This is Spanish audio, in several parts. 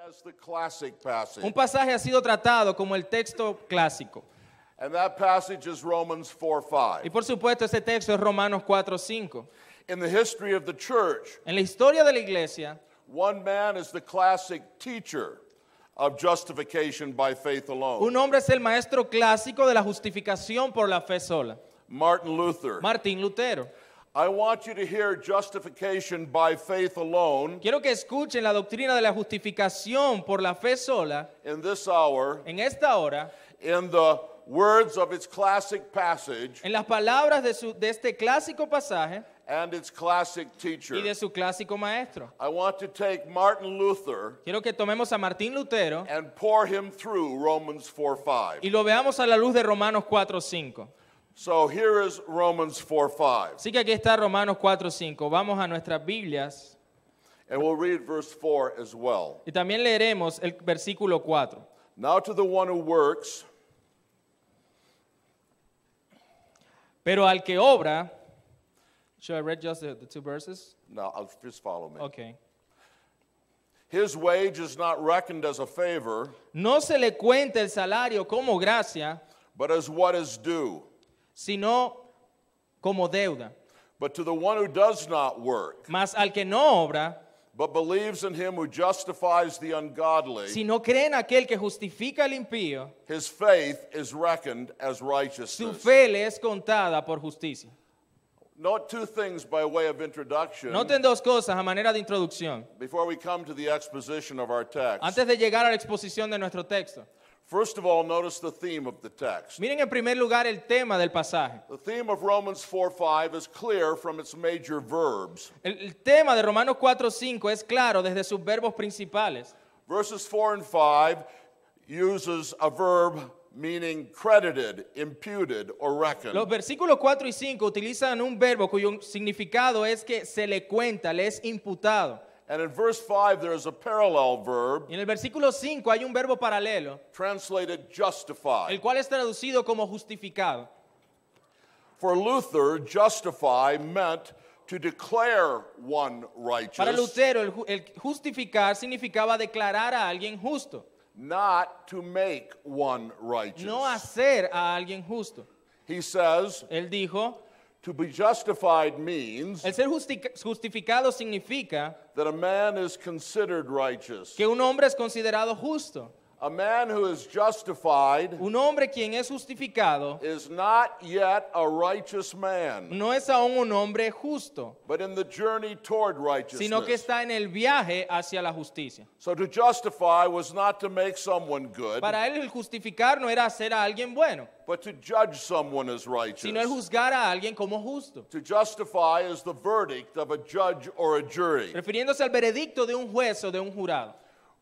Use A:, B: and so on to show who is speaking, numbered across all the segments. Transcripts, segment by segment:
A: as the classic passage.
B: Un pasaje ha sido tratado como el texto clásico.
A: And that passage is Romans
B: Y
A: 4:5.
B: por supuesto ese texto es Romanos 4:5.
A: In the history of the church,
B: En la historia de la iglesia,
A: one man is the classic teacher of justification by faith alone.
B: un hombre es el maestro clásico de la justificación por la fe sola,
A: Martin Luther.
B: Martín Lutero.
A: I want you to hear justification by faith alone
B: Quiero que escuchen la doctrina de la justificación por la fe sola
A: in this hour
B: en esta hora,
A: in the words of its classic passage
B: en las palabras de este clásico pasaje
A: and its classic
B: y
A: teacher.
B: de su clásico maestro.
A: I want to take Martin Luther
B: Quiero que tomemos a Martín Lutero
A: and pour him through Romans 4:5.
B: y lo veamos a la luz de Romanos 4:5.
A: So here is Romans 4:5.
B: Así que aquí está Romanos 4:5. Vamos a nuestras Biblias
A: And we'll read verse 4 as well.
B: y también leeremos el versículo 4.
A: Now to the one who works,
B: Pero al que obra, should I read just the two verses?
A: now just follow me.
B: Okay.
A: His wage is not reckoned as a favor,
B: No se le cuenta el salario como gracia,
A: but as what is due.
B: sino como deuda.
A: But to the one who does not work,
B: Mas al que no obra,
A: but believes in him who justifies the ungodly,
B: si no cree en aquel que justifica al impío,
A: his faith is reckoned as
B: su
A: righteousness.
B: fe le es contada por justicia.
A: Note two things by way of introduction
B: Noten dos cosas a manera de introducción,
A: before we come to the exposition of our text.
B: antes de llegar a la exposición de nuestro texto.
A: First of all, notice the theme of the text.
B: Miren en primer lugar el tema del pasaje.
A: The theme of Romans 4:5 is clear from its major verbs.
B: El tema de Romanos 4:5 es claro desde sus verbos principales.
A: Verses 4 and 5 uses a verb meaning credited, imputed, or reckoned.
B: Los versículos 4 y 5 utilizan un verbo cuyo significado es que se le cuenta, le es imputado.
A: And in verse 5, there is a parallel verb
B: Y en el versículo 5 hay un verbo paralelo,
A: translated justify.
B: el cual es traducido como justificado.
A: For Luther, justify meant to declare one
B: Para
A: righteous,
B: Lutero, el justificar significaba declarar a alguien justo,
A: not to make one righteous.
B: no hacer a alguien justo.
A: He says,
B: Él dijo,
A: to be justified means
B: el ser justificado significa
A: that a man is considered righteous.
B: que un hombre es considerado justo.
A: A man who is justified
B: Un hombre quien es justificado
A: is not yet a righteous man,
B: no es aún un hombre justo,
A: but in the journey toward
B: sino que
A: righteousness.
B: está en el viaje hacia la justicia.
A: So to justify was not to make someone good,
B: Para él el justificar no era hacer a alguien bueno,
A: but to judge someone as righteous.
B: sino el juzgar a alguien como justo,
A: To justify is the verdict of a judge or a jury.
B: refiriéndose al veredicto de un juez o de un jurado.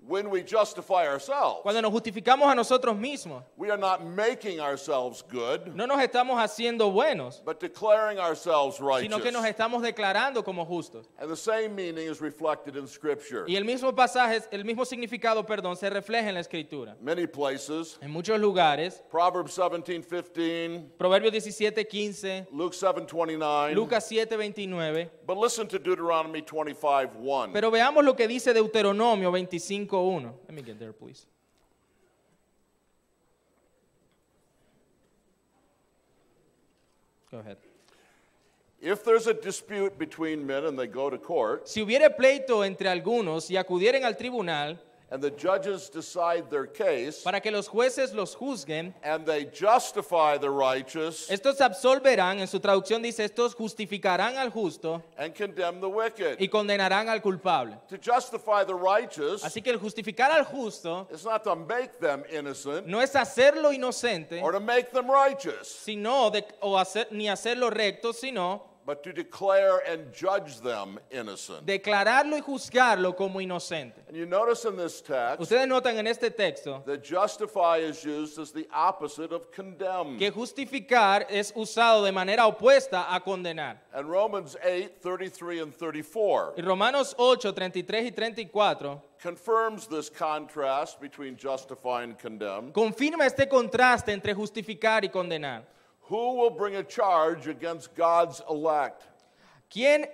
A: When we justify ourselves,
B: Cuando nos justificamos a nosotros mismos,
A: we are not making ourselves good,
B: no nos estamos haciendo buenos,
A: but declaring ourselves
B: sino que nos
A: righteous.
B: estamos declarando como justos.
A: And the same meaning is reflected in Scripture.
B: Y el mismo pasaje, el mismo significado, perdón, se refleja en la Escritura.
A: Many places,
B: En muchos lugares,
A: Proverbs 17:15,
B: Proverbios 17:15,
A: Luke 7:29.
B: Lucas 7:29.
A: But listen to Deuteronomy 25:1.
B: Pero veamos lo que dice Deuteronomio 25:1. Let me get there, please. Go ahead.
A: If there's a dispute between men and they go to court,
B: Si hubiere pleito entre algunos y acudieren al tribunal
A: and the judges decide their case,
B: para que los jueces los juzguen,
A: and they justify the righteous
B: estos absolverán, en su traducción dice, estos justificarán al justo
A: and condemn the wicked.
B: y condenarán al culpable.
A: To justify the righteous
B: Así que el justificar al justo
A: is not to make them innocent
B: no es hacerlo inocente,
A: or to make them righteous,
B: sino ni hacerlo recto, sino
A: but to declare and judge them innocent.
B: declararlo y juzgarlo como inocente.
A: And you notice in this text
B: Ustedes notan en este texto
A: that justify is used as the opposite of condemn.
B: que justificar es usado de manera opuesta a condenar.
A: And Romans 8:33 and 34
B: Y Romanos 8, 33 y 34
A: confirms this contrast between justify and condemn.
B: confirma este contraste entre justificar y condenar.
A: Who will bring a charge against God's elect?
B: ¿Quién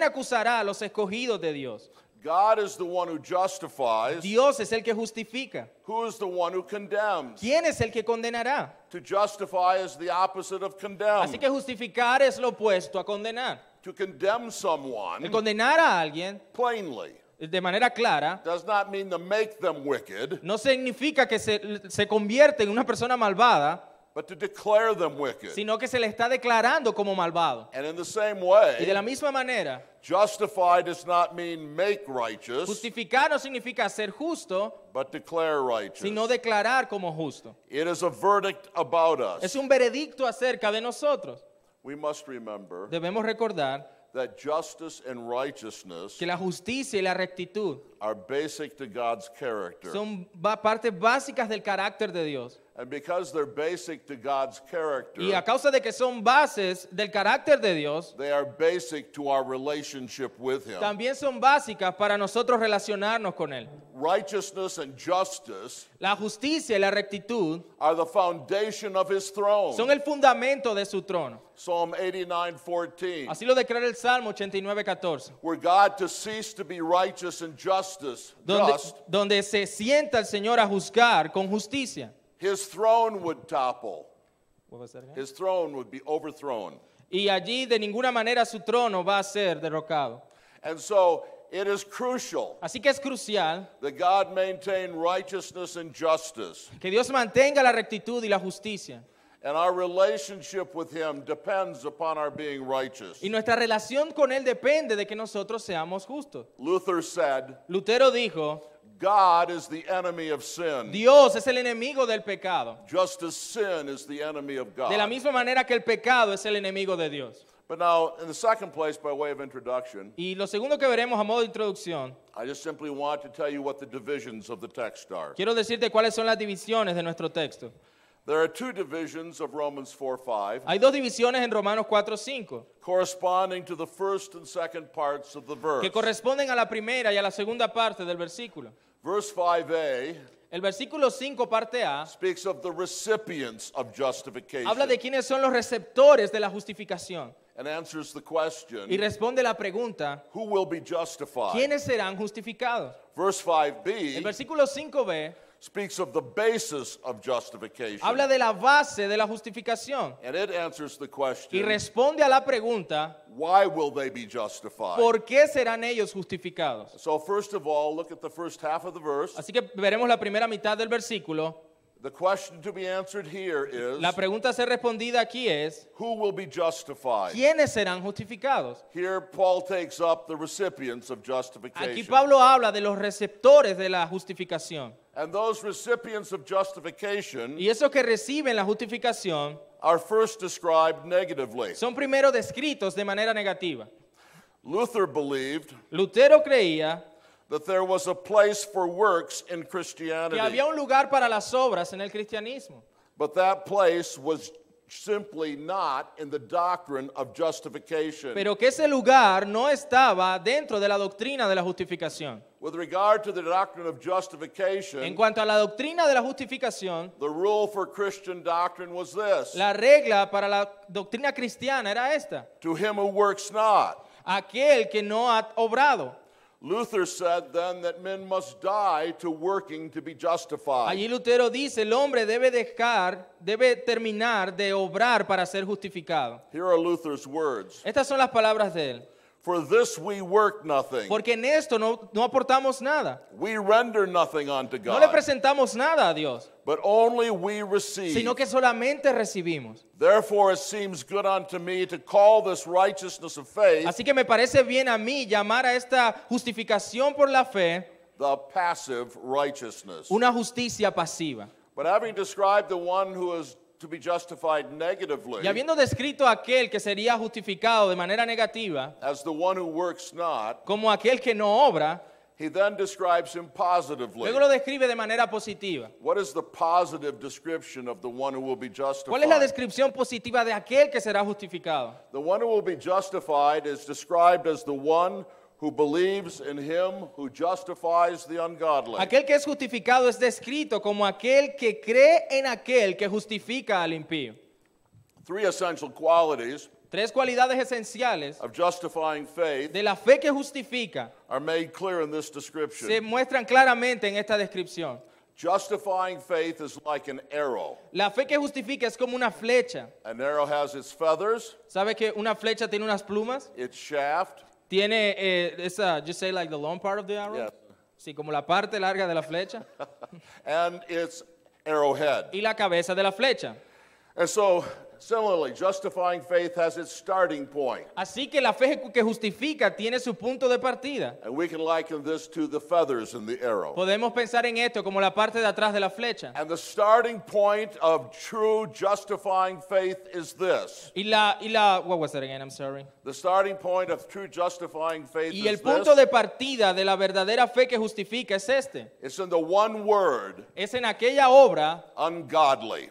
B: acusará a los escogidos de Dios?
A: God is the one who justifies.
B: Dios es el que justifica.
A: Who is the one who condemns?
B: ¿Quién es el que condenará?
A: To justify is the opposite of condemn.
B: Así que justificar es lo opuesto a condenar.
A: To condemn someone
B: El condenar a alguien
A: plainly
B: de manera clara
A: does not mean to make them wicked,
B: no significa que se convierte en una persona malvada,
A: but to declare them wicked.
B: sino que se le está declarando como malvado.
A: And in the same
B: Y de la
A: way,
B: misma manera,
A: justify does not mean make righteous,
B: justificar no significa ser justo,
A: but declare righteous.
B: sino declarar como justo.
A: It is a verdict about us.
B: Es un veredicto acerca de nosotros.
A: We must remember
B: Debemos recordar
A: that justice and righteousness
B: que la justicia y la rectitud
A: are basic to God's character.
B: son partes básicas del carácter de Dios.
A: And because they're basic to God's character,
B: Y a causa de que son bases del carácter de Dios,
A: they are basic to our relationship with Him.
B: también son básicas para nosotros relacionarnos con Él.
A: Righteousness and justice
B: La justicia y la rectitud
A: are the foundation of His throne.
B: son el fundamento de su trono.
A: Psalm 89:14.
B: Así lo declara el Salmo 89:14,
A: Were God to cease to be righteous and just,
B: donde se sienta el Señor a juzgar con justicia.
A: His throne would topple. His throne would be overthrown.
B: Y allí de ninguna manera su trono va a ser derrocado.
A: And so it is crucial
B: Así que es crucial
A: that God maintain righteousness and justice.
B: que Dios mantenga la rectitud y la justicia.
A: And our relationship with Him depends upon our being righteous.
B: Y nuestra relación con Él depende de que nosotros seamos justos.
A: Luther said,
B: Lutero dijo,
A: God is the enemy of sin,
B: Dios es el enemigo del pecado,
A: just as sin is the enemy of
B: de la
A: God.
B: misma manera que el pecado es el enemigo de Dios.
A: But now, in the second place, by way of introduction,
B: Y lo segundo que veremos a modo de introducción,
A: I just simply want to tell you what the divisions of the text are.
B: quiero decirte cuáles son las divisiones de nuestro texto.
A: There are two divisions of Romans 4:5,
B: Hay dos divisiones en Romanos 4:5
A: corresponding to the first and second parts of the verse.
B: que corresponden a la primera y a la segunda parte del versículo.
A: Verse 5a
B: El versículo 5, parte A,
A: speaks of the recipients of justification
B: habla de quiénes son los receptores de la justificación
A: and answers the
B: y
A: question,
B: responde la pregunta,
A: who will be justified?
B: ¿quiénes serán justificados?
A: Verse
B: El
A: 5b
B: versículo 5b
A: speaks of the basis of justification,
B: habla de la base de la justificación
A: and it answers the
B: y
A: question,
B: responde a la pregunta,
A: why will they be justified?
B: ¿por qué serán ellos justificados?
A: So first of all, look at the first half of the verse.
B: Así que veremos la primera mitad del versículo.
A: The question to be answered here is,
B: La pregunta a ser respondida aquí es,
A: who will be justified?
B: ¿quiénes serán justificados?
A: Here Paul takes up the recipients of
B: Aquí
A: justification.
B: Pablo habla de los receptores de la justificación.
A: And those recipients of justification
B: Y esos que reciben la justificación
A: are first described negatively.
B: son primero descritos de manera negativa.
A: Luther believed
B: Lutero creía
A: that there was a place for works in
B: que
A: Christianity,
B: había un lugar para las obras en el cristianismo,
A: but that place was simply not in the doctrine of justification.
B: pero que ese lugar no estaba dentro de la doctrina de la justificación.
A: With regard to the doctrine of
B: En
A: justification,
B: cuanto a la doctrina de la justificación,
A: the rule for Christian doctrine was this:
B: la regla para la doctrina cristiana era esta:
A: to him who works not.
B: aquel que no ha obrado.
A: Luther said then that men must die to working to be justified.
B: Allí Lutero dice, el hombre debe terminar de obrar para ser justificado.
A: Here are Luther's words.
B: Estas son las palabras de él.
A: For this we work nothing.
B: Porque en esto no aportamos nada.
A: We render nothing unto
B: No le
A: God,
B: presentamos nada a Dios,
A: but only we receive.
B: sino que solamente recibimos.
A: Therefore it seems good unto me to call this righteousness of faith
B: Así que me parece bien a mí llamar a esta justificación por la fe
A: the passive righteousness.
B: una justicia pasiva.
A: But having described the one who is to be justified negatively
B: Y habiendo descrito a aquel que sería justificado de manera negativa
A: as the one who works not,
B: como aquel que no obra,
A: he then describes him positively.
B: luego lo describe de manera positiva.
A: What is the positive description of the one who will be justified?
B: ¿Cuál es la descripción positiva de aquel que será justificado?
A: The one who will be justified is described as the one who believes in him who justifies the ungodly.
B: Aquel que es justificado es descrito como aquel que cree en aquel que justifica al impío.
A: Three essential qualities
B: Tres cualidades esenciales
A: of justifying faith
B: de la fe que justifica
A: are made clear in this description.
B: se muestran claramente en esta descripción.
A: Justifying faith is like an arrow.
B: La fe que justifica es como una flecha.
A: An arrow has its feathers,
B: ¿Sabe que una flecha tiene unas plumas?
A: its shaft.
B: Tiene just say like the long part of the arrow.
A: Yes.
B: Sí, como la parte larga de la flecha
A: And its arrowhead.
B: y la cabeza de la flecha.
A: And so, similarly, justifying faith has its starting point.
B: Así que la fe que justifica tiene su punto de partida.
A: And we can liken this to the feathers in the arrow.
B: Podemos pensar en esto como la parte de atrás de la flecha.
A: And the starting point of true justifying faith is this.
B: What was that again? I'm sorry.
A: The starting point of true justifying faith
B: Y el
A: is
B: punto
A: this.
B: de partida de la verdadera fe que justifica es este.
A: It's in the one word,
B: Es en aquella obra.
A: ungodly.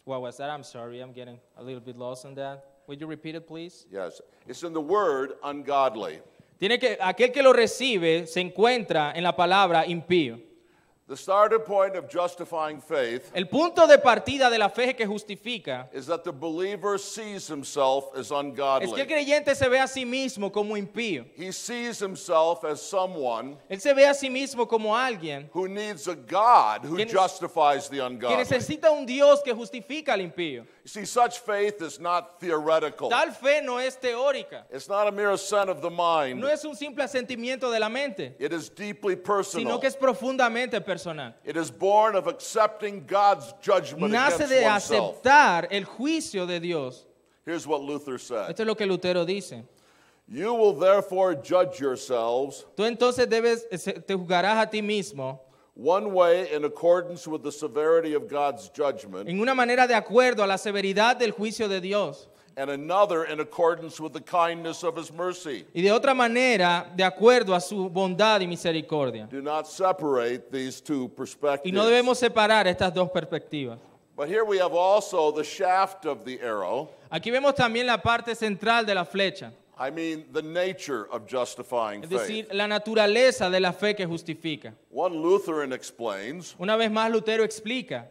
B: What was that? I'm sorry. I'm getting a little bit lost on that. Would you repeat it, please?
A: Yes. It's in the word, ungodly.
B: Aquel que lo recibe se encuentra en la palabra impío.
A: The starting point of justifying faith
B: El punto de partida de la fe que justifica
A: is that the believer sees himself as
B: es que el
A: ungodly.
B: creyente se ve a sí mismo como impío.
A: He sees himself as someone
B: Él se ve a sí mismo como alguien
A: who needs a God who
B: Que-
A: justifies the
B: que
A: ungodly.
B: necesita un Dios que justifica al impío.
A: You see, such faith is not theoretical.
B: Tal fe no es teórica,
A: It's not a mere assent of the mind.
B: no es un simple asentimiento de la mente,
A: It is deeply
B: sino
A: personal.
B: que es profundamente personal.
A: It is born of accepting God's judgment
B: Nace
A: against
B: de
A: oneself.
B: aceptar el juicio de Dios.
A: Here's what Luther said.
B: Esto es lo que Lutero dice.
A: You will therefore judge yourselves
B: Tú entonces te juzgarás a ti mismo
A: one way in accordance with the severity of God's judgment,
B: en una manera de acuerdo a la severidad del juicio de Dios
A: and another in accordance with the kindness of his mercy.
B: y de otra manera de acuerdo a su bondad y misericordia.
A: Do not separate these two
B: Y
A: perspectives.
B: no debemos separar estas dos perspectivas.
A: But here we have also the shaft of the arrow.
B: Aquí vemos también la parte central de la flecha,
A: I mean, the nature of justifying
B: es
A: faith.
B: decir, la naturaleza de la fe que justifica.
A: One Lutheran explains,
B: Una vez más Lutero explica,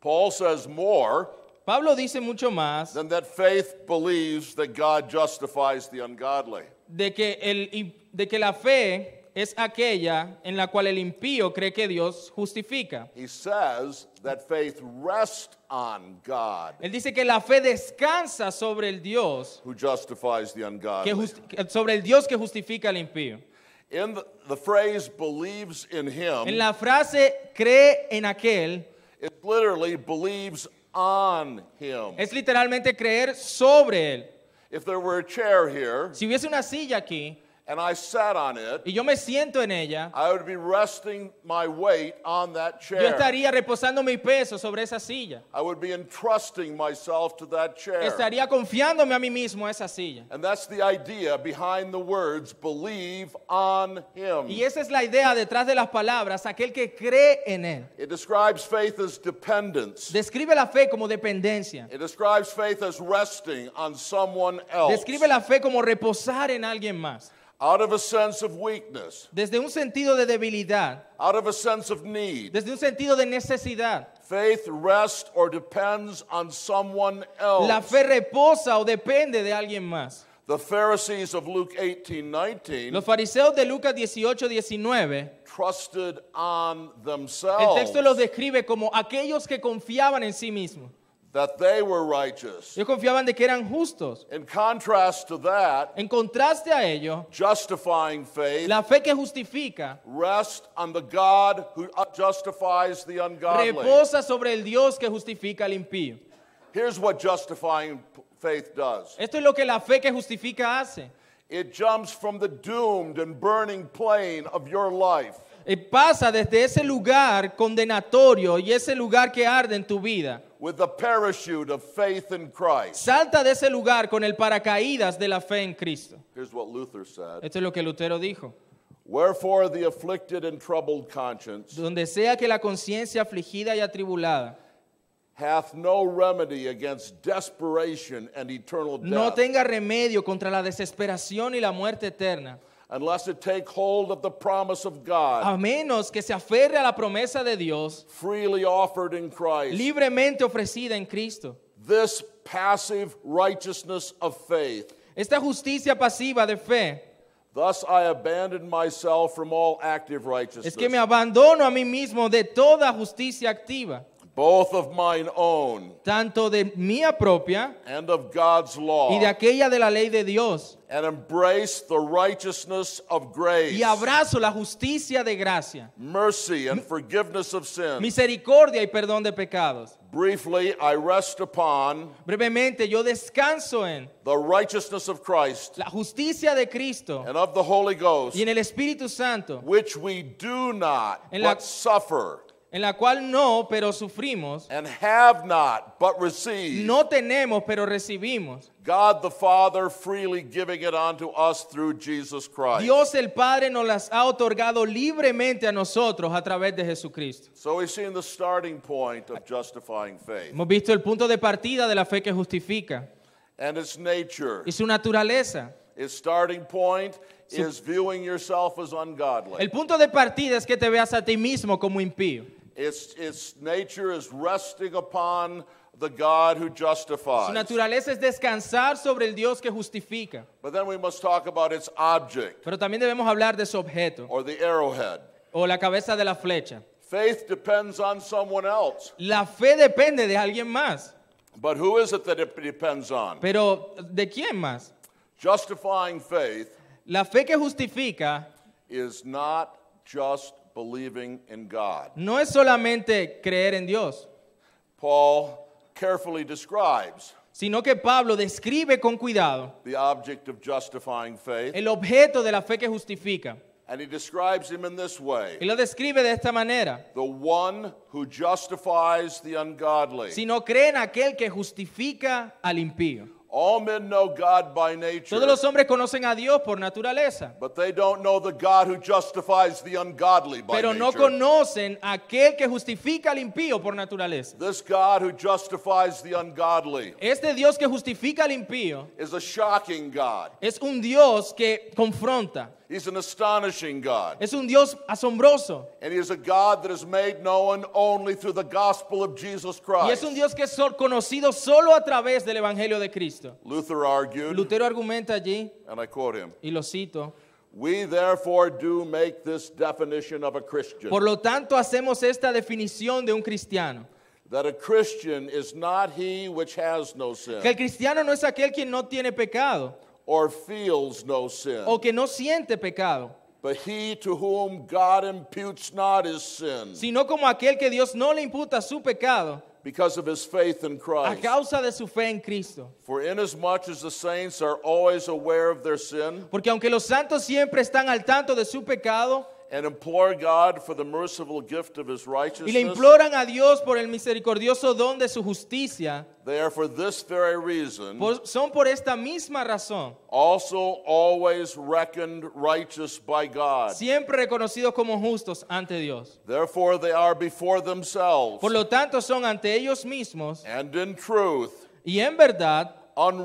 A: Paul says more
B: Pablo dice mucho más
A: than that faith believes that God justifies the ungodly.
B: de que la fe es aquella en la cual el impío cree que Dios justifica.
A: He says that faith rests on God
B: Él dice que la fe descansa sobre el Dios
A: who justifies the ungodly.
B: sobre el Dios que justifica al impío.
A: In the phrase believes in
B: En
A: him,
B: la frase cree en aquel
A: it literally believes on him.
B: es literalmente creer sobre él.
A: If there were a chair here
B: Si hubiese una silla aquí
A: and I sat on it,
B: y yo me siento en ella,
A: I would be resting my weight on that
B: yo
A: chair.
B: estaría reposando mi peso sobre esa silla.
A: I would be entrusting myself to that chair.
B: Estaría confiándome a mí mismo a esa silla.
A: And that's the idea behind the words believe on him.
B: Y esa es la idea detrás de las palabras, aquel que cree en él.
A: It describes faith as dependence.
B: Describe la fe como dependencia.
A: It describes faith as resting on someone else.
B: Describe la fe como reposar en alguien más.
A: Out of a sense of weakness,
B: Desde un sentido de debilidad,
A: out of a sense of need.
B: desde un sentido de necesidad.
A: Faith rests or depends on someone else.
B: La fe reposa o depende de alguien más.
A: The Pharisees of Luke 18:19
B: Los fariseos de Lucas 18:19,
A: trusted on
B: el
A: themselves
B: texto los describe como aquellos que confiaban en sí mismos.
A: that they were righteous.
B: Ellos confiaban de que eran justos.
A: In contrast to that,
B: En contraste a ello,
A: justifying faith
B: la fe que justifica
A: rests on the God who justifies the ungodly.
B: reposa sobre el Dios que justifica al impío.
A: Here's what justifying faith does.
B: Esto es lo que la fe que justifica hace.
A: It jumps from the doomed and burning plane of your life
B: Pasa desde ese lugar condenatorio y ese lugar que arde en tu vida.
A: with the parachute of faith in Christ.
B: Salta de ese lugar con el paracaídas de la fe en Cristo.
A: Here's what Luther said.
B: Esto es lo que Lutero dijo.
A: Wherefore the afflicted and troubled conscience
B: Donde sea que la conciencia afligida y atribulada
A: hath no remedy against desperation and eternal
B: no
A: death,
B: tenga remedio contra la desesperación y la muerte eterna,
A: unless it take hold of the promise of God,
B: a menos que se aferre a la promesa de Dios
A: freely offered in Christ.
B: libremente ofrecida en Cristo.
A: this passive righteousness of faith.
B: Esta justicia pasiva de fe
A: Thus I abandoned myself from all active righteousness,
B: es que me abandono a mí mismo de toda justicia activa,
A: both of mine own
B: tanto de mía propia
A: and of God's law,
B: y de aquella de la ley de Dios,
A: and embrace the righteousness of grace,
B: y abrazo la justicia de gracia,
A: mercy, and forgiveness of sin.
B: misericordia y perdón de pecados.
A: Briefly, I rest upon
B: Brevemente, yo descanso en
A: the righteousness of Christ
B: la justicia de Cristo
A: and of the Holy Ghost,
B: y en el Espíritu Santo,
A: which we do not
B: En la-
A: but suffer,
B: en la cual no, pero sufrimos,
A: and have not but receive,
B: no tenemos, pero recibimos.
A: God the Father freely giving it unto us through Jesus Christ.
B: Dios el Padre nos las ha otorgado libremente a nosotros a través de Jesucristo.
A: So we've seen the starting point of justifying faith
B: Hemos visto el punto de partida de la fe que justifica
A: and its nature.
B: y su naturaleza.
A: Its starting point is viewing yourself as ungodly.
B: El punto de partida es que te veas a ti mismo como impío.
A: Its nature is resting upon the God who
B: Su
A: justifies.
B: naturaleza es descansar sobre el Dios que justifica.
A: But then we must talk about its object,
B: Pero también debemos hablar de su objeto
A: or the arrowhead.
B: o la cabeza de la flecha.
A: Faith depends on someone else.
B: La fe depende de alguien más.
A: But who is it that it depends on?
B: Pero ¿de quién más?
A: Justifying faith
B: La fe que justifica
A: is not just believing in God.
B: no es solamente creer en Dios,
A: Paul carefully describes
B: sino que Pablo describe con cuidado
A: the object of justifying faith,
B: el objeto de la fe que justifica.
A: and he describes him in this way:
B: Y lo describe de esta manera.
A: the one who justifies the ungodly.
B: Si no cree en aquel que justifica al impío.
A: All men know God by nature,
B: Todos los hombres conocen a Dios por naturaleza,
A: but they don't know the God who justifies the ungodly by
B: pero no
A: nature.
B: conocen a aquel que justifica al impío por naturaleza.
A: This God who justifies the ungodly
B: Este Dios que justifica al impío
A: is a shocking God.
B: es un Dios que confronta,
A: He's an astonishing God.
B: es un Dios asombroso
A: And he is a God that is made known only through the gospel of Jesus
B: y es
A: Christ.
B: un Dios que es conocido solo a través del Evangelio de Cristo.
A: Luther argued,
B: Lutero argumenta allí,
A: and I quote him,
B: y lo cito,
A: "We therefore do make this definition of a Christian,
B: por lo tanto hacemos esta definición de un cristiano,
A: that a Christian is not he which has no sin,
B: que el cristiano no es aquel quien no tiene pecado
A: or feels no sin,
B: o que no siente pecado,
A: but he to whom God imputes not his sin,
B: sino como aquel que Dios no le imputa su pecado
A: because of his faith in
B: a
A: Christ.
B: causa de su fe en Cristo.
A: For inasmuch as the saints are always aware of their sin,
B: Porque aunque los santos siempre están al tanto de su pecado
A: and implore God for the merciful gift of his
B: y le
A: righteousness,
B: imploran a Dios por el misericordioso don de su justicia,
A: they are for this very reason
B: son por esta misma razón
A: also always reckoned righteous by God.
B: siempre reconocidos como justos ante Dios.
A: Therefore they are before themselves,
B: Por lo tanto son ante ellos mismos
A: and in truth
B: y en verdad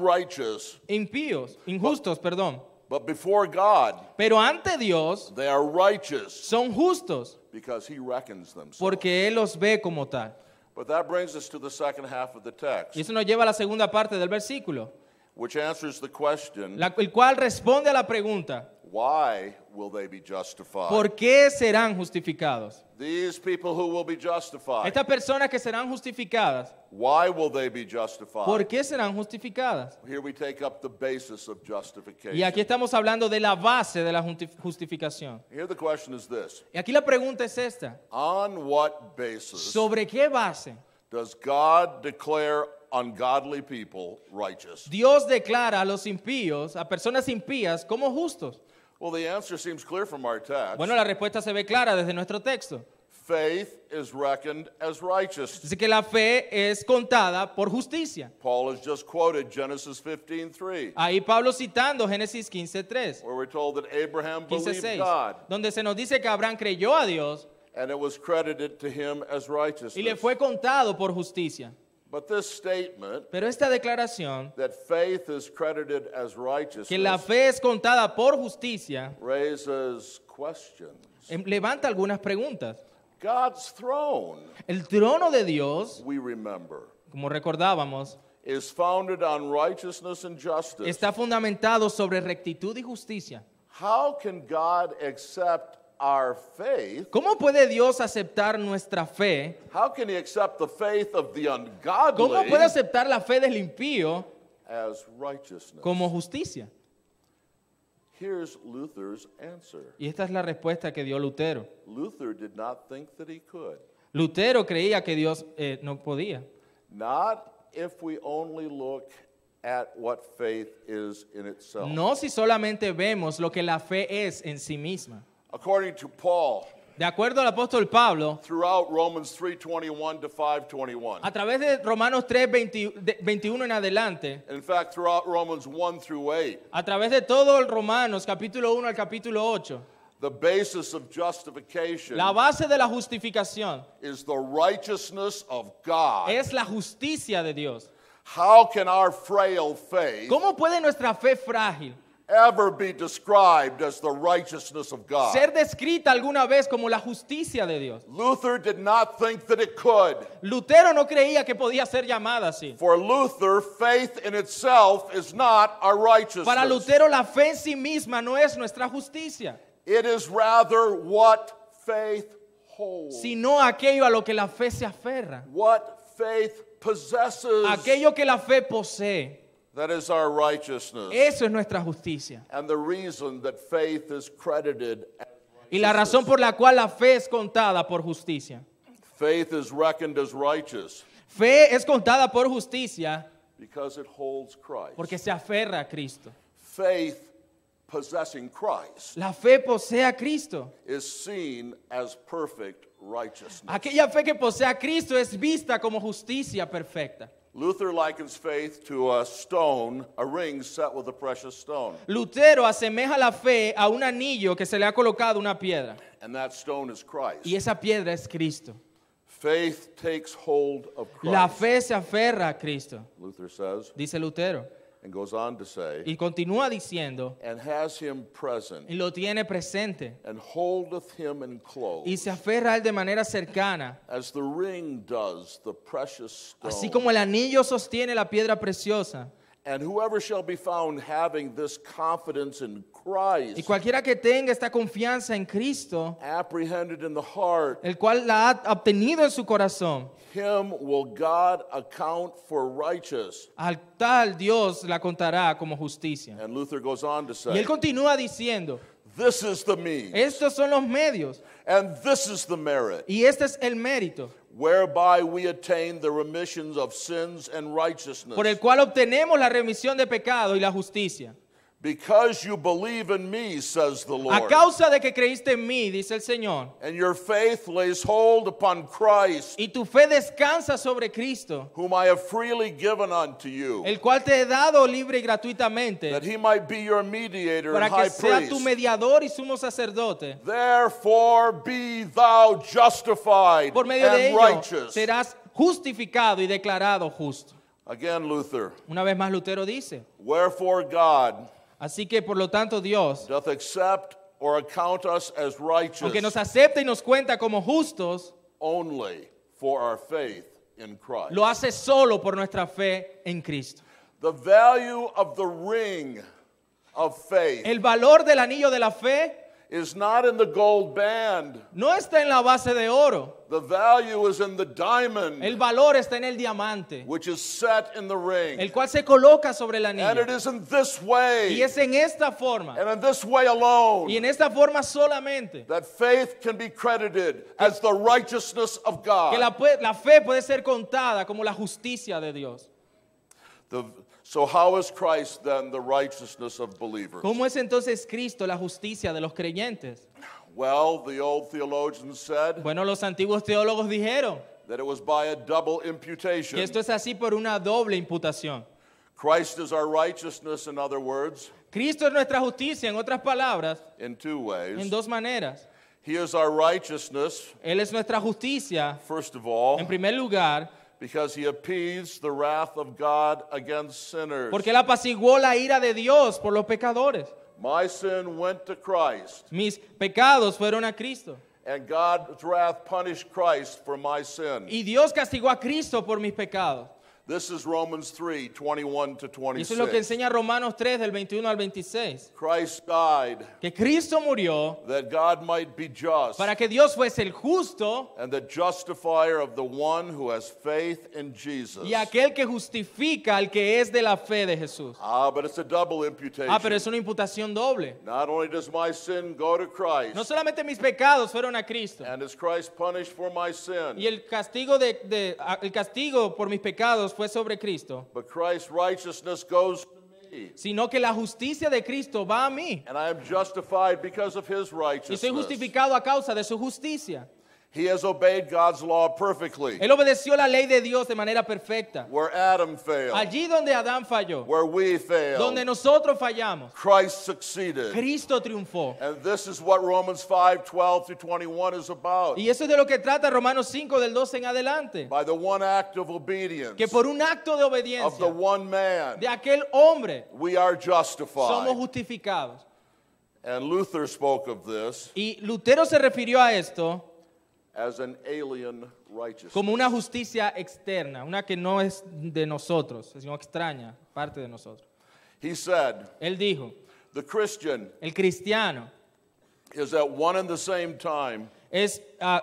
A: unrighteous,
B: impíos, injustos, perdón.
A: but before God
B: Pero ante Dios
A: they are righteous,
B: son justos
A: because he reckons them so.
B: porque Él los ve como tal.
A: But that brings us to the second half of the text,
B: Y eso nos lleva a la segunda parte del versículo,
A: which answers the question,
B: el cual responde a la pregunta,
A: why will they be justified?
B: ¿por qué serán justificados?
A: These people who will be justified,
B: Estas personas que serán justificadas,
A: why will they be justified?
B: ¿por qué serán justificadas?
A: Here we take up the basis of justification.
B: Y aquí estamos hablando de la base de la justificación.
A: Here the question is this:
B: Y aquí la pregunta es esta,
A: on what basis
B: ¿sobre qué base
A: does God declare ungodly people righteous?
B: Dios declara a los impíos, a personas impías, como justos?
A: Well, the answer seems clear from our text.
B: Bueno, la respuesta se ve clara desde nuestro texto.
A: Faith is reckoned as righteous.
B: Dice que la fe es contada por justicia.
A: Paul has just quoted Genesis 15:3,
B: Ahí Pablo citando Génesis 15:3,
A: where we're told that Abraham believed
B: 15:6,
A: God,
B: donde se nos dice que Abraham creyó a Dios
A: and it was credited to him as
B: y le
A: righteousness.
B: fue contado por justicia.
A: But this statement,
B: Pero esta declaración,
A: that faith is credited as
B: que la
A: righteousness,
B: fe es contada por justicia,
A: raises questions.
B: levanta algunas preguntas.
A: God's throne,
B: El trono de Dios,
A: we remember,
B: como recordábamos,
A: is founded on righteousness and justice,
B: está fundamentado sobre rectitud y justicia.
A: how can God accept our faith?
B: ¿Cómo puede Dios aceptar nuestra fe?
A: How can he accept the faith of the
B: ¿Cómo
A: ungodly
B: puede aceptar la fe del impío
A: as righteousness?
B: como justicia?
A: Here's Luther's answer.
B: Y esta es la respuesta que dio Lutero.
A: Luther did not think that he could.
B: Lutero creía que Dios no podía.
A: Not if we only look at what faith is in itself.
B: No si solamente vemos lo que la fe es en sí misma.
A: According to Paul,
B: De acuerdo al apóstol Pablo,
A: throughout Romans 3:21 to 5:21.
B: a través de Romanos 3, 21 en adelante,
A: In fact, throughout Romans 1 through 8,
B: a través de todo el Romanos, capítulo 1 al capítulo 8,
A: the basis of justification
B: la base de la justificación
A: is the righteousness of God.
B: es la justicia de Dios.
A: How can our frail faith
B: ¿Cómo puede nuestra fe frágil
A: ever be described as the righteousness of God?
B: ser descrita alguna vez como la justicia de Dios?
A: Luther did not think that it could.
B: Lutero no creía que podía ser llamada así.
A: For Luther, faith in itself is not our righteousness.
B: Para Lutero la fe en sí misma no es nuestra justicia,
A: It is rather what faith holds,
B: sino aquello a lo que la fe se aferra,
A: what faith possesses.
B: aquello que la fe posee.
A: That is our righteousness.
B: Eso es nuestra justicia.
A: And the reason that faith is credited as
B: Y la razón por la cual la fe es contada por justicia.
A: faith is reckoned as righteous
B: Fe es contada por justicia
A: because it holds Christ.
B: porque se aferra a Cristo.
A: Faith possessing Christ
B: La fe posee a Cristo.
A: is seen as perfect righteousness.
B: Aquella fe que posee a Cristo es vista como justicia perfecta.
A: Luther likens faith to a stone, a ring set with a precious stone.
B: Lutero asemeja la fe a un anillo que se le ha colocado una piedra.
A: And that stone is Christ.
B: Y esa piedra es Cristo.
A: Faith takes hold of Christ,
B: La fe se aferra a Cristo,
A: Luther says,
B: dice Lutero.
A: and goes on to say,
B: Y continúa diciendo,
A: and has him present,
B: y lo tiene presente.
A: and holdeth him enclosed,
B: Y se aferra a él de manera cercana.
A: as the ring does the precious stone.
B: Así como el anillo sostiene la piedra preciosa.
A: And whoever shall be found having this confidence in Christ,
B: Y cualquiera que tenga esta confianza en Cristo,
A: apprehended in the heart,
B: el cual la ha obtenido en su corazón,
A: him will God account for righteous.
B: al tal Dios la contará como justicia.
A: And Luther goes on to
B: Y
A: say,
B: él continúa diciendo,
A: this is the means,
B: estos son los medios
A: and this is the merit,
B: y este es el mérito
A: whereby we attain the remissions of sins and righteousness.
B: por el cual obtenemos la remisión de pecado y la justicia.
A: Because you believe in me, says the
B: A
A: Lord,
B: causa de que creíste en mí, dice el Señor,
A: and your faith lays hold upon Christ,
B: y tu fe descansa sobre Cristo,
A: whom I have freely given unto you,
B: el cual te he dado libre y gratuitamente,
A: that he might be your mediator
B: para
A: and
B: que
A: high
B: sea tu
A: priest.
B: mediador y sumo sacerdote.
A: Therefore be thou justified
B: Por medio de
A: and
B: ello
A: righteous.
B: serás justificado y declarado justo.
A: Again, Luther,
B: Una vez más Lutero dice,
A: wherefore God
B: así que por lo tanto Dios,
A: doth accept or account us as righteous
B: aunque nos acepta y nos cuenta como justos,
A: only for our faith in Christ.
B: lo hace solo por nuestra fe en Cristo.
A: The value of the ring of faith
B: El valor del anillo de la fe
A: is not in the gold band.
B: no está en la base de oro.
A: The value is in the diamond,
B: El valor está en el diamante,
A: which is set in the ring.
B: el cual se coloca sobre el
A: And
B: anillo.
A: it is in this
B: Y
A: way,
B: es en esta forma,
A: and in this way alone,
B: y en esta forma solamente,
A: that faith can be credited as the righteousness of
B: que
A: God.
B: la fe puede ser contada como la justicia de Dios.
A: So how is Christ then the righteousness of believers?
B: ¿Cómo es entonces Cristo la justicia de los creyentes?
A: Well, the old theologians said
B: Bueno, los antiguos teólogos dijeron
A: that it was by a double
B: que
A: imputation.
B: esto es así por una doble imputación.
A: Christ is our righteousness, in other words,
B: Cristo es nuestra justicia, en otras palabras,
A: in two
B: en
A: ways.
B: dos maneras.
A: He is our righteousness,
B: Él es nuestra justicia,
A: first of all,
B: en primer lugar,
A: because he appeased the wrath of God against sinners.
B: porque Él apaciguó la ira de Dios por los pecadores.
A: My sin went to Christ,
B: Mis pecados fueron a Cristo.
A: and God's wrath punished Christ for my sin.
B: Y Dios castigó a Cristo por mis pecados.
A: This is Romans 3, 21 to
B: Y eso es lo que
A: 26.
B: enseña Romanos 3 del 21 al 26.
A: Christ died
B: Que Cristo murió
A: that God might be just
B: para que Dios fuese el justo
A: and the justifier of the one who has faith in Jesus.
B: y aquel que justifica al que es de la fe de Jesús.
A: But it's a double imputation.
B: Pero es una imputación doble.
A: Not only does my sin go to Christ,
B: No solamente mis pecados fueron a Cristo.
A: and is Christ punished for my sin,
B: Y el castigo, el castigo por mis pecados fue sobre Cristo,
A: but Christ's righteousness goes to me.
B: sino que la justicia de Cristo va a mí.
A: And I am justified because of his
B: Y soy
A: righteousness.
B: justificado a causa de su justicia.
A: He has obeyed God's law perfectly.
B: Él obedeció la ley de Dios de manera perfecta.
A: Where Adam failed,
B: Allí donde Adán falló,
A: where we failed,
B: donde nosotros fallamos,
A: Christ succeeded.
B: Cristo triunfó.
A: And this is what Romans 5, 12 through 21 is about.
B: Y eso es de lo que trata Romanos 5 del 12 en adelante.
A: By the one act of obedience
B: Que por un acto de
A: of the
B: obediencia
A: one man,
B: de aquel hombre
A: we are
B: somos
A: justified.
B: justificados.
A: And Luther spoke of this
B: Y Lutero se refirió a esto
A: as an alien righteousness.
B: como una justicia externa, una que no es de nosotros, sino extraña, parte de nosotros.
A: He said,
B: Él dijo,
A: the Christian
B: el cristiano
A: is at one and the same time
B: es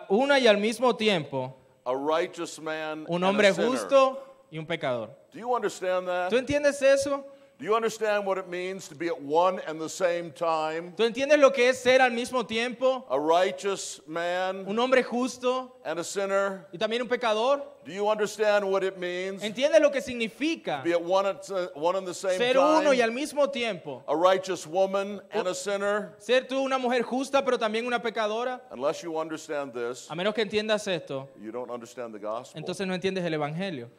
B: una y al mismo tiempo
A: a righteous man
B: un
A: and
B: hombre
A: a sinner.
B: justo y un pecador.
A: Do you understand that?
B: ¿Tú entiendes eso?
A: Do you understand what it means to be at one and the same time?
B: ¿Tú entiendes lo que es ser al mismo tiempo
A: A righteous man
B: un hombre justo
A: and a sinner?
B: y también un pecador?
A: Do you understand what it means to
B: ¿Entiendes lo que significa
A: be at one and the same
B: ser uno y
A: time?
B: al mismo tiempo?
A: A righteous woman and a sinner?
B: Ser tú una mujer justa pero también una pecadora.
A: Unless you understand this,
B: A menos que entiendas esto,
A: you don't understand the gospel.
B: entonces no entiendes el evangelio.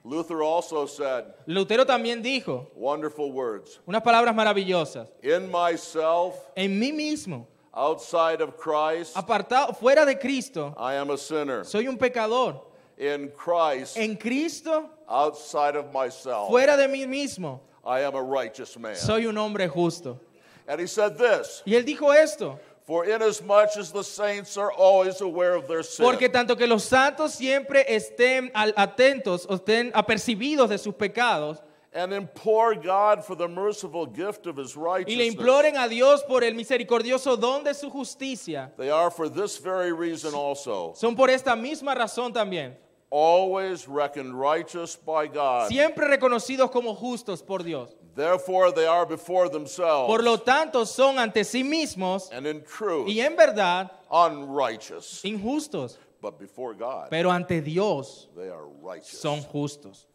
A: Luther also said
B: Lutero también dijo
A: wonderful words.
B: unas palabras maravillosas.
A: In myself,
B: En mí mismo,
A: outside of Christ,
B: apartado, fuera de Cristo,
A: I am a sinner.
B: soy un pecador.
A: In Christ,
B: En Cristo,
A: outside of myself,
B: fuera de mí mismo,
A: I am a righteous man.
B: soy un hombre justo.
A: And he said this,
B: Y él dijo esto,
A: for inasmuch as the saints are always aware of their sin,
B: porque tanto que los santos siempre estén atentos o estén apercibidos de sus pecados
A: and implore God for the merciful gift of his
B: y le
A: righteousness,
B: imploren a Dios por el misericordioso don de su justicia,
A: they are for this very reason also
B: son por esta misma razón también,
A: always reckoned righteous by God.
B: siempre reconocidos como justos por Dios.
A: Therefore they are before themselves,
B: Por lo tanto, son ante sí mismos
A: and in truth
B: y en verdad
A: unrighteous.
B: injustos,
A: But before God,
B: pero ante Dios
A: they are righteous.
B: son justos.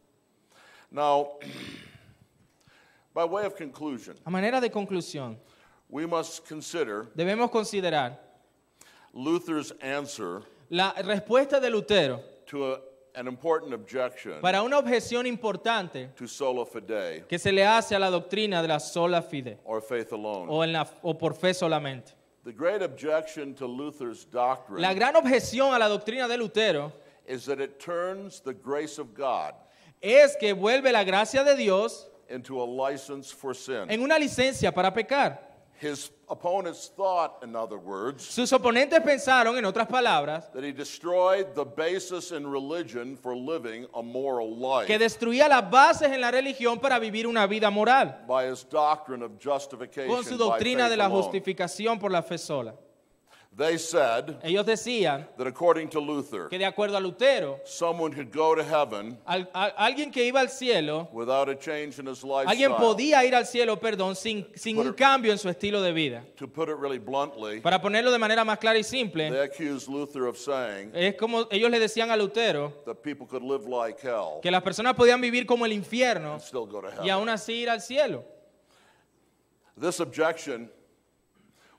A: Now, by way of conclusion,
B: A manera de conclusión,
A: we must consider
B: debemos considerar
A: Luther's answer
B: la respuesta de Lutero
A: to an important objection
B: para una objeción importante
A: to sola fide,
B: que se le hace a la doctrina de la sola fide
A: or faith alone.
B: o por fe solamente.
A: The great objection to Luther's doctrine
B: La gran objeción a la doctrina de Lutero
A: is that it turns the grace of God
B: es que vuelve la gracia de Dios
A: into a license for sin.
B: en una licencia para pecar.
A: His opponents thought, in other words,
B: Sus oponentes pensaron, en otras palabras,
A: that he destroyed the basis in religion for living a moral life
B: que destruía las bases en la religión para vivir una vida moral,
A: by his doctrine of justification
B: con su
A: by
B: doctrina
A: faith
B: de la
A: alone.
B: justificación por la fe sola.
A: They said
B: Ellos decían
A: that according to Luther,
B: que de acuerdo a Lutero,
A: someone could go to heaven
B: alguien que iba al cielo,
A: without a change in his lifestyle.
B: alguien podía ir al cielo, perdón, sin un cambio en su estilo de vida.
A: To put it really bluntly,
B: Para ponerlo de manera más clara y simple,
A: they accused Luther of saying
B: es como ellos le decían a Lutero
A: that people could live like hell
B: que las personas podían vivir como el infierno
A: and still go to heaven.
B: y aún así ir al cielo.
A: This objection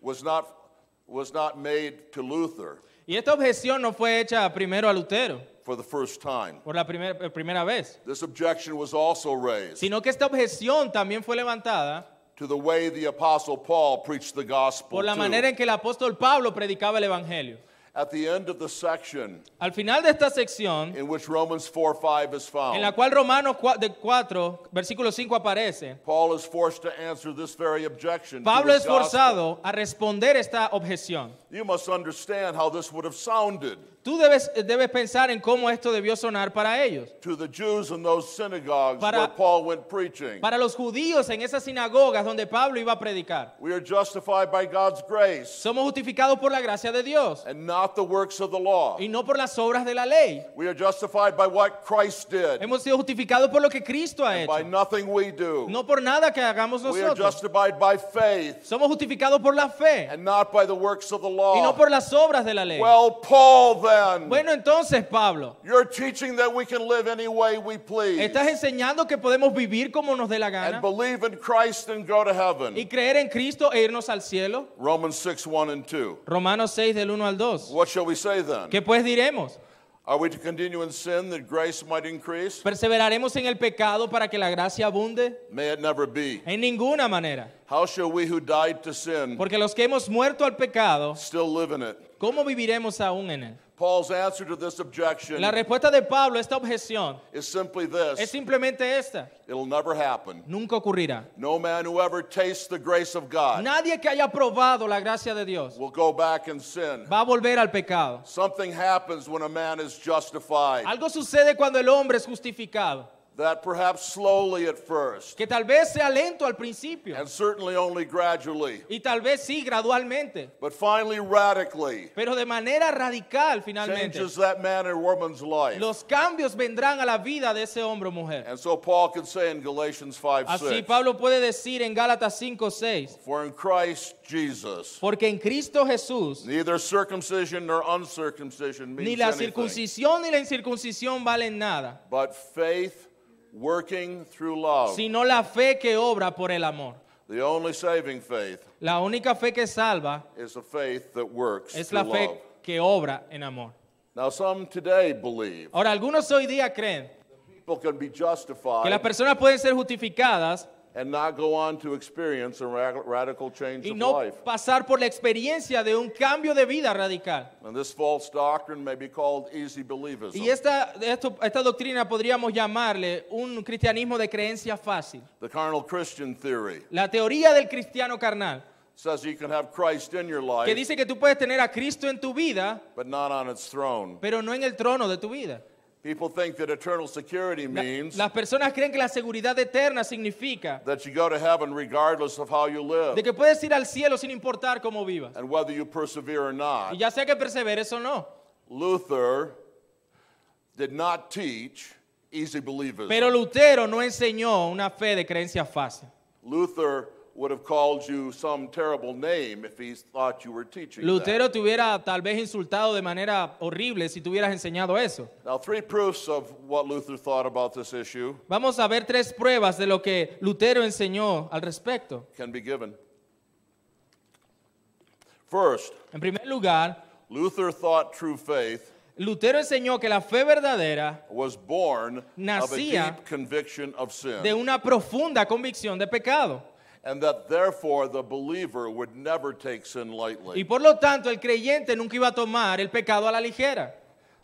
A: was not made to Luther
B: Y esta objeción no fue hecha primero a Lutero,
A: for the first time.
B: por la primera vez,
A: This objection was also raised
B: sino que esta objeción también fue levantada
A: to the way the Apostle Paul preached the gospel
B: por la
A: too.
B: manera en que el apóstol Pablo predicaba el evangelio.
A: At the end of the section
B: Al final de esta sección,
A: in which Romans 4:5 is found,
B: en la cual Romanos 4, versículo 5 aparece,
A: Paul is forced to answer this very objection.
B: Pablo
A: to
B: es
A: his gospel.
B: forzado a responder esta objeción.
A: You must understand how this would have sounded.
B: Tú debes pensar en cómo esto debió sonar para ellos.
A: To the Jews in those synagogues
B: Para-
A: where Paul went preaching.
B: Para los judíos en esas sinagogas donde Pablo iba a predicar.
A: We are justified by God's grace
B: Somos justificados por la gracia de Dios
A: and not the works of the law.
B: y no por las obras de la ley.
A: We are justified by what Christ did,
B: Hemos sido justificados por lo que Cristo ha
A: by
B: hecho,
A: nothing we do.
B: no por nada que hagamos
A: We are
B: nosotros.
A: justified by faith
B: Somos justificados por la fe
A: and not by the works of the
B: y no
A: law.
B: por las obras de la ley.
A: Well, Paul, then,
B: Bueno, entonces, Pablo,
A: you're teaching that we can live any way we please
B: estás enseñando que podemos vivir como nos dé la
A: and
B: gana
A: believe in Christ and go to
B: y
A: heaven.
B: creer en Cristo e irnos al cielo.
A: Romans 6, 1 and 2.
B: Romanos 6 del 1 al 2.
A: What shall we say then?
B: ¿Qué pues diremos?
A: Are we to continue in sin that grace might increase?
B: ¿Perseveraremos en el pecado para que la gracia abunde?
A: May it never be.
B: En ninguna manera.
A: How shall we who died to sin
B: Porque los que hemos muerto al pecado,
A: still live in it?
B: ¿cómo viviremos aún en él?
A: Paul's answer to this objection
B: La respuesta de Pablo a esta objeción
A: is simply
B: es
A: this:
B: simplemente esta.
A: it'll never happen.
B: Nunca ocurrirá.
A: No man who ever tastes the grace of God
B: Nadie que haya probado la gracia de Dios
A: will go back and sin.
B: va a volver al pecado.
A: Something happens when a man is justified,
B: Algo sucede cuando el hombre es justificado,
A: that perhaps slowly at first,
B: que tal vez sea lento al principio
A: and certainly only gradually,
B: y tal vez sí gradualmente,
A: but finally radically,
B: pero de manera radical finalmente.
A: changes that man or woman's life.
B: Los cambios vendrán a la vida de ese hombre o mujer.
A: And so Paul can say in Galatians 5,
B: Así
A: 6,
B: Pablo puede decir en Gálatas 5:6,
A: for in Christ Jesus,
B: porque en Cristo Jesús
A: neither circumcision nor uncircumcision
B: ni
A: means
B: la
A: anything,
B: circuncisión ni la incircuncisión valen nada,
A: but faith working through love.
B: sino la fe que obra por el amor.
A: The only saving faith
B: La única fe que salva
A: is a faith that works
B: es
A: through
B: la
A: love.
B: fe que obra en amor.
A: Now some today believe
B: Ahora, algunos hoy día creen
A: people can be
B: que las
A: justified
B: personas pueden ser justificadas
A: and not go on to experience a radical change
B: y
A: of
B: no
A: life.
B: pasar por la experiencia de un cambio de vida radical.
A: And this false doctrine may be called easy believism.
B: Y esta doctrina podríamos llamarle un cristianismo de creencia fácil.
A: The carnal Christian theory
B: La teoría del cristiano carnal,
A: says you can have Christ in your
B: que
A: life,
B: dice que tú puedes tener a Cristo en tu vida,
A: but not on its throne.
B: pero no en el trono de tu vida.
A: People think that eternal security means
B: Las personas creen que la seguridad eterna significa
A: that you go to heaven regardless of how you live
B: de que puedes ir al cielo sin importar cómo vivas.
A: and whether you persevere or
B: Y
A: not.
B: ya sea que perseveres o no.
A: Luther did not teach easy believism.
B: Pero Lutero no enseñó una fe de creencia fácil.
A: Luther would have called you some terrible name if he thought you were teaching
B: Lutero
A: that.
B: te hubiera tal vez insultado de manera horrible si te hubieras enseñado eso.
A: Now, 3 proofs of what Luther thought about this issue
B: Vamos a ver 3 pruebas de lo que Lutero enseñó al respecto.
A: can be given. First,
B: En primer lugar,
A: Luther thought true faith
B: Lutero enseñó que la fe verdadera
A: was born of a
B: Nacía
A: deep conviction of sin,
B: de una profunda convicción de pecado.
A: and that therefore the believer would never take sin
B: Y
A: lightly.
B: por lo tanto, el creyente nunca iba a tomar el pecado a la ligera.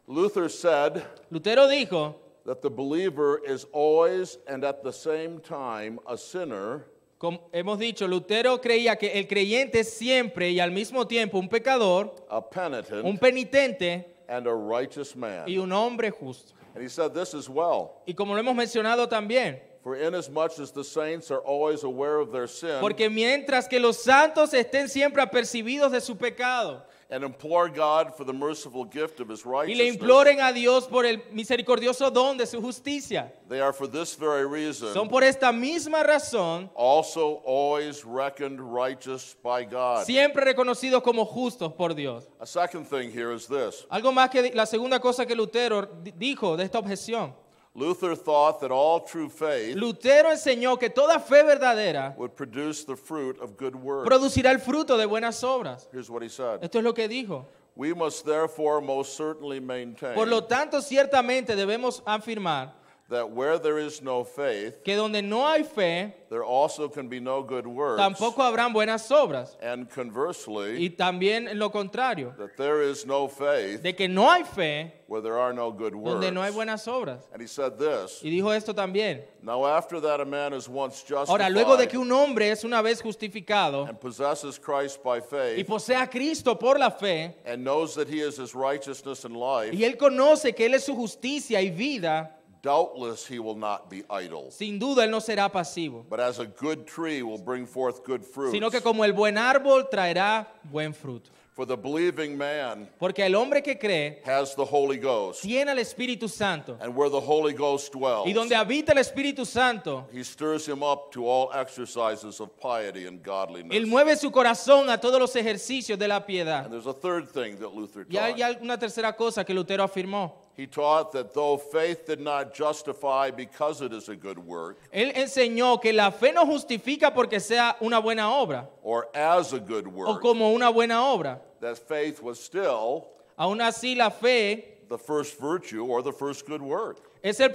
A: Luther said
B: Lutero dijo
A: that the believer is always and at the same time a sinner,
B: como hemos dicho, Lutero creía que el creyente es siempre y al mismo tiempo un pecador,
A: a penitent,
B: un penitente
A: and a righteous man.
B: y un hombre justo.
A: And he said this as well.
B: Y como lo hemos mencionado también,
A: For inasmuch as the saints are always aware of their sin
B: porque mientras que los santos estén siempre apercibidos de su pecado
A: and implore God for the merciful gift of his
B: y le
A: righteousness,
B: imploren a Dios por el misericordioso don de su justicia,
A: they are for this very reason
B: son por esta misma razón
A: also always reckoned righteous by God.
B: siempre reconocidos como justos por Dios.
A: A second thing here is this.
B: Algo más que la segunda cosa que Lutero dijo de esta objeción.
A: Luther thought that all true faith
B: Lutero enseñó que toda fe verdadera
A: would produce the fruit of good works.
B: producirá el fruto de buenas obras.
A: Here's what he said.
B: Esto es lo que dijo.
A: We must therefore most certainly maintain
B: Por lo tanto, ciertamente debemos afirmar
A: that where there is no faith,
B: que donde no hay fe,
A: there also can be no good works.
B: tampoco habrán buenas obras.
A: And conversely,
B: Y también en lo contrario,
A: that there is no faith
B: de que no hay fe
A: where there are no good works.
B: donde no hay buenas obras.
A: And he said this,
B: Y dijo esto también.
A: now after that a man is once
B: Ahora, luego de
A: justified
B: que un hombre es una vez justificado
A: and possesses Christ by
B: y
A: faith
B: posee a Cristo por la fe,
A: and knows that he is his righteousness and life,
B: y él conoce que él es su justicia y vida,
A: doubtless he will not be idle,
B: sin duda él no será pasivo,
A: but as a good tree will bring forth good fruits.
B: sino que como el buen árbol traerá buen fruto.
A: For the believing man
B: Porque el hombre que cree
A: has the Holy Ghost,
B: tiene al Espíritu Santo,
A: and where the Holy Ghost dwells,
B: y donde habita el Espíritu Santo,
A: he stirs him up to all exercises of piety and godliness.
B: él mueve su corazón a todos los ejercicios de la piedad.
A: And there's a third thing that Luther
B: Y hay
A: taught.
B: una tercera cosa que Lutero afirmó.
A: He taught that though faith did not justify because it is a good work,
B: Él enseñó que la fe no justifica porque sea una buena obra
A: or as a good
B: o
A: work,
B: como una buena obra.
A: that faith was still
B: Aún así, la fe
A: the first virtue or the first good work.
B: es la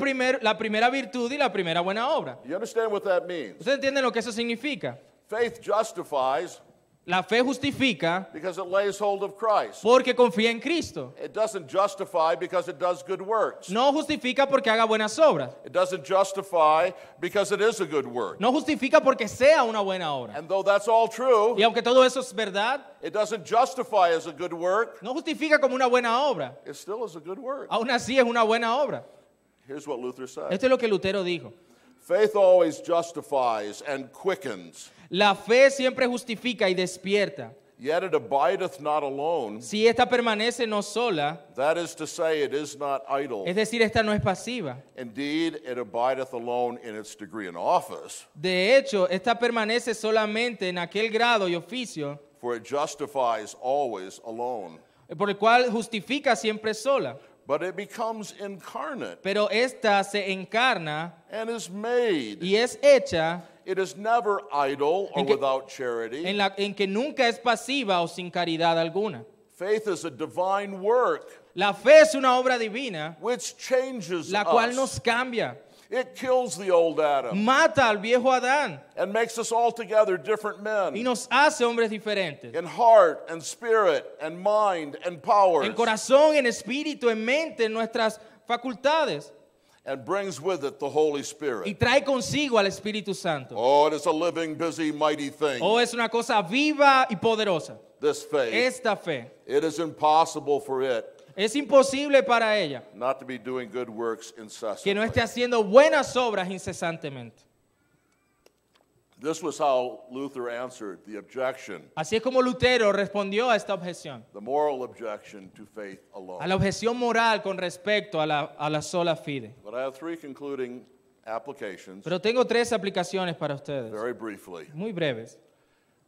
B: primera virtud y la primera buena obra.
A: You understand what that means?
B: ¿Ustedes entienden lo que eso significa?
A: Faith justifies
B: La fe justifica
A: because it lays hold of Christ.
B: porque confía en Cristo.
A: It doesn't justify because it does good works.
B: No justifica porque haga buenas obras.
A: It doesn't justify because it is a good work.
B: No justifica porque sea una buena obra.
A: And though that's all true,
B: Y aunque todo eso es verdad,
A: it doesn't justify as a good work.
B: no justifica como una buena obra.
A: It still is a good work.
B: Aún así es una buena obra.
A: Here's what Luther said.
B: Esto es lo que Lutero dijo.
A: Faith always justifies and quickens,
B: La fe siempre justifica y despierta.
A: yet it abideth not alone.
B: Si esta permanece no sola,
A: That is to say, it is not idle.
B: es decir, esta no es pasiva.
A: Indeed, it abideth alone in its degree and office,
B: De hecho, esta permanece solamente en aquel grado y oficio
A: for it justifies always alone.
B: por el cual justifica siempre sola.
A: But it becomes incarnate
B: Pero esta se encarna
A: and is made.
B: y es hecha
A: It is never idle or
B: En que-
A: without charity.
B: en que nunca es pasiva o sin caridad alguna.
A: Faith is a divine work
B: La fe es una obra divina,
A: which changes
B: la cual
A: us.
B: nos cambia,
A: It kills the old Adam
B: mata al viejo Adán
A: and makes us altogether different
B: y
A: men
B: nos hace hombres diferentes.
A: in heart and spirit and mind and powers,
B: En corazón, en espíritu, en mente, en nuestras facultades.
A: and brings with it the Holy
B: Y
A: Spirit.
B: trae consigo al Espíritu Santo.
A: Oh, it is a living, busy, mighty thing,
B: Oh, es una cosa viva y poderosa.
A: this faith.
B: Esta fe.
A: It is impossible for it
B: Es imposible para ella
A: not to be doing good works
B: que no
A: incessantly.
B: esté haciendo buenas obras incesantemente.
A: This was how Luther answered the objection,
B: Así es como Lutero respondió a esta objeción,
A: the moral objection to faith
B: a
A: alone.
B: la objeción moral con respecto a la sola fide.
A: But I have three concluding applications,
B: Pero tengo tres aplicaciones para ustedes,
A: very briefly.
B: muy breves.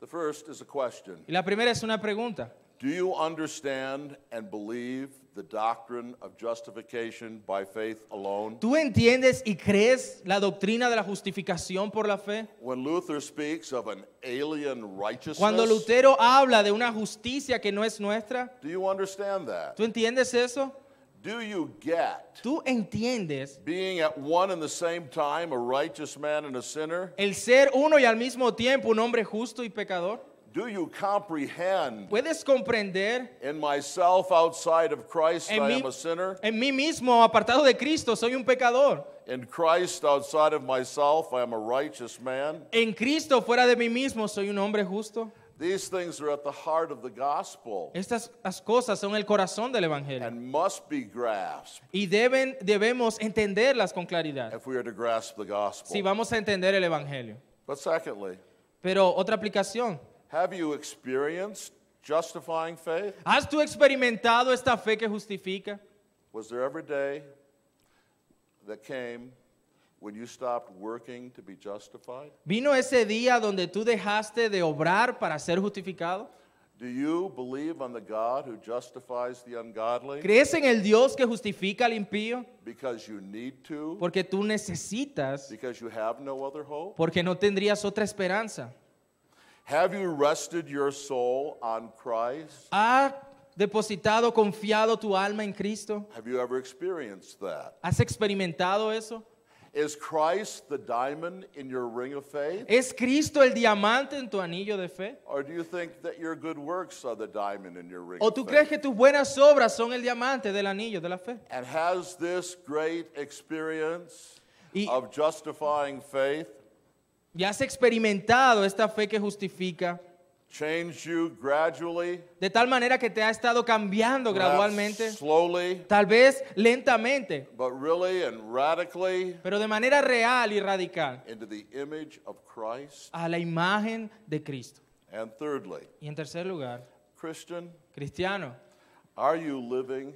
A: The first is a question.
B: Y la primera es una pregunta.
A: Do you understand and believe the doctrine of justification by faith alone?
B: ¿Tú entiendes y crees la doctrina de la justificación por la fe?
A: When Luther speaks of an alien
B: Cuando
A: righteousness,
B: Lutero habla de una justicia que no es nuestra,
A: do you understand that?
B: ¿tú entiendes eso?
A: Do you get
B: ¿Tú entiendes
A: being at one and the same time a righteous man and a sinner?
B: el ser uno y al mismo tiempo un hombre justo y pecador?
A: Do you comprehend
B: ¿Puedes comprender
A: in myself outside of Christ I
B: en
A: am a sinner?
B: en mí mismo, apartado de Cristo, soy un pecador?
A: In Christ outside of myself I am a righteous man?
B: En Cristo, fuera de mí mismo, soy un hombre justo.
A: These things are at the heart of the gospel
B: Estas las cosas son el corazón del Evangelio
A: and must be grasped
B: y debemos entenderlas con claridad
A: if we are to grasp the
B: si
A: gospel.
B: vamos a entender el Evangelio.
A: But secondly,
B: Pero otra aplicación.
A: have you experienced justifying faith?
B: ¿Has tú experimentado esta fe que justifica?
A: Was there ever a day that came when you stopped working to be justified?
B: ¿Vino ese día donde tú dejaste de obrar para ser justificado?
A: Do you believe on the God who justifies the ungodly
B: ¿Crees en el Dios que justifica al impío?
A: because you need to,
B: Porque tú necesitas,
A: because you have no other hope?
B: porque no tendrías otra esperanza.
A: Have you rested your soul on Christ?
B: ¿Has depositado, confiado tu alma en Cristo?
A: Have you ever experienced that?
B: ¿Has experimentado eso?
A: Is Christ the diamond in your ring of faith?
B: ¿Es Cristo el diamante en tu anillo de fe?
A: Or do you think that your good works are the diamond in your ring
B: ¿O
A: of
B: tú
A: faith?
B: crees que tus buenas obras son el diamante del anillo de la fe?
A: And has this great experience
B: Y-
A: of justifying faith
B: ¿Ya has experimentado esta fe que justifica?
A: changed you gradually,
B: De tal manera que te ha estado cambiando
A: perhaps
B: gradualmente,
A: slowly,
B: tal vez lentamente,
A: but really and radically
B: pero de manera real y radical,
A: into the image of Christ?
B: a la imagen de Cristo?
A: And thirdly,
B: Y en tercer lugar,
A: Christian,
B: cristiano,
A: are you living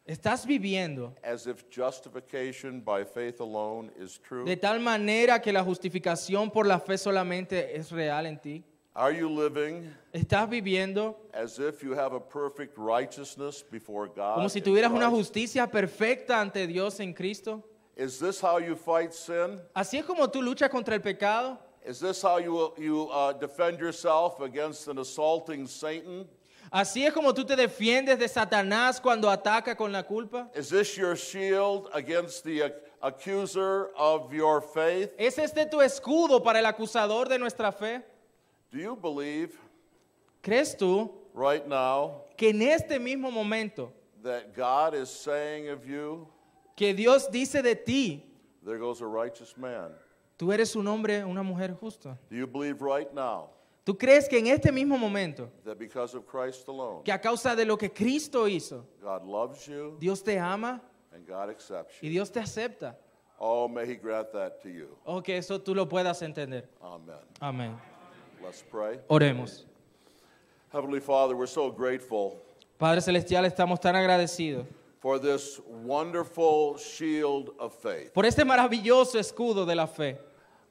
B: ¿estás viviendo
A: as if justification by faith alone is true?
B: de tal manera que la justificación por la fe solamente es real en ti?
A: Are you living
B: ¿Estás viviendo
A: as if you have a perfect righteousness before God?
B: como si
A: in
B: tuvieras una
A: Christ?
B: justicia perfecta ante Dios en Cristo?
A: Is this how you fight sin?
B: Así es como tú luchas contra el pecado.
A: Is this how you defend yourself against an assaulting Satan?
B: Así es como tú te defiendes de Satanás cuando ataca con la culpa.
A: Is this your shield against the accuser of your faith?
B: ¿Es este tu escudo para el acusador de nuestra fe?
A: Do you believe
B: ¿Crees tú
A: right now
B: que en este mismo momento
A: that God is saying of you,
B: que Dios dice de ti,
A: there goes a righteous man?
B: tú eres un hombre, una mujer justa?
A: Do you believe right now
B: ¿Tú crees que en este mismo momento,
A: that because of Christ alone,
B: que a causa de lo que Cristo hizo,
A: God loves you
B: Dios te ama
A: and God accepts
B: y
A: you?
B: Dios te acepta?
A: Oh, may He grant that to you.
B: O que eso tú lo puedas entender.
A: Amen.
B: Amén.
A: Let's pray.
B: Oremos.
A: Heavenly Father, we're so grateful
B: Padre Celestial, estamos tan agradecidos
A: for this wonderful shield of faith.
B: por este maravilloso escudo de la fe.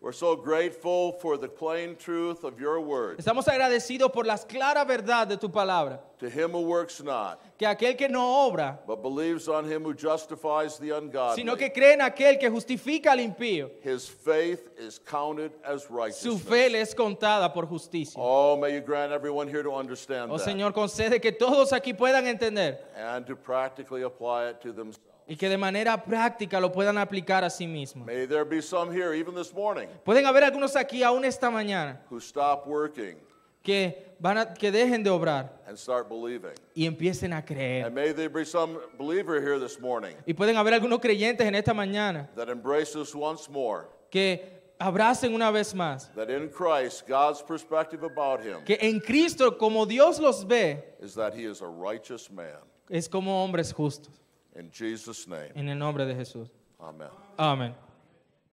A: We're so grateful for the plain truth of your word.
B: Estamos agradecidos por las claras verdades de tu palabra.
A: To him who works not,
B: Que aquel que no obra,
A: but believes on him who justifies the ungodly,
B: sino que cree en aquel que justifica al impío,
A: his faith is counted as
B: su
A: righteousness.
B: fe le es contada por justicia.
A: Oh, may you grant everyone here to understand
B: Oh
A: that
B: Señor, concede que todos aquí puedan entender
A: and to practically apply it to themselves.
B: y que de manera práctica lo puedan aplicar a sí mismos.
A: May there be some here, even this morning,
B: Pueden haber algunos aquí aún esta mañana
A: who stop working
B: que dejen de obrar
A: and start believing.
B: y empiecen a creer.
A: And may there be some believer here this morning
B: Y pueden haber algunos creyentes en esta mañana
A: that embraces once more
B: que abracen una vez más
A: that in Christ, God's perspective about him
B: que en Cristo, como Dios los ve,
A: is that he is a righteous man.
B: es como hombres justos.
A: In Jesus' name,
B: En el nombre de Jesús.
A: amen.
B: Amén.